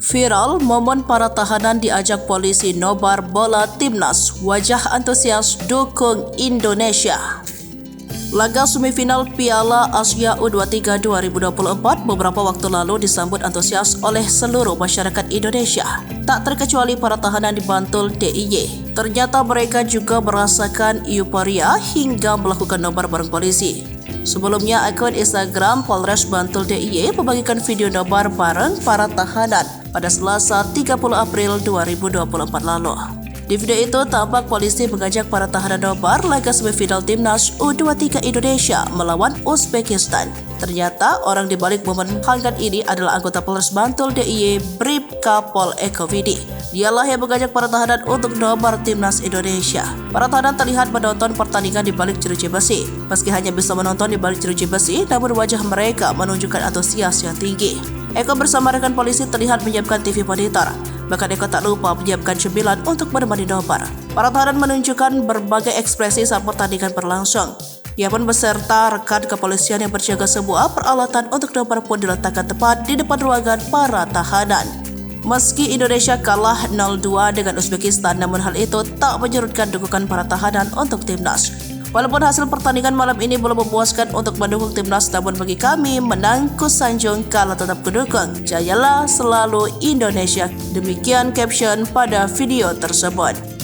Viral momen para tahanan diajak polisi nobar bola timnas, wajah antusias dukung Indonesia. Laga semifinal Piala Asia U23 2024 beberapa waktu lalu disambut antusias oleh seluruh masyarakat Indonesia, tak terkecuali para tahanan di Bantul DIY. Ternyata mereka juga merasakan euforia hingga melakukan nobar bareng polisi. Sebelumnya, akun Instagram Polres Bantul DIY membagikan video nobar bareng para tahanan pada Selasa 30 April 2024 lalu. Di video itu tampak polisi mengajak para tahanan nobar laga semifinal timnas U23 Indonesia melawan Uzbekistan. Ternyata orang di balik momen hangat ini adalah anggota Polres Bantul DIY Bribka Pol Eko Vidi. Dialah yang mengajak para tahanan untuk nobar timnas Indonesia. Para tahanan terlihat menonton pertandingan di balik jeruji besi. Meski hanya bisa menonton di balik jeruji besi, namun wajah mereka menunjukkan antusias yang tinggi. Eko bersama rekan polisi terlihat menyiapkan TV monitor. Bahkan Eko tak lupa menyiapkan cemilan untuk menemani nobar. Para tahanan menunjukkan berbagai ekspresi saat pertandingan berlangsung. Ia pun beserta rekan kepolisian yang berjaga sebuah peralatan untuk nobar pun diletakkan tepat di depan ruangan para tahanan. Meski Indonesia kalah 0-2 dengan Uzbekistan, namun hal itu tak menyurutkan dukungan para tahanan untuk timnas. Walaupun hasil pertandingan malam ini belum memuaskan untuk mendukung timnas, namun bagi kami menang kusanjung kalah tetap kudukung. Jayalah selalu Indonesia. Demikian caption pada video tersebut.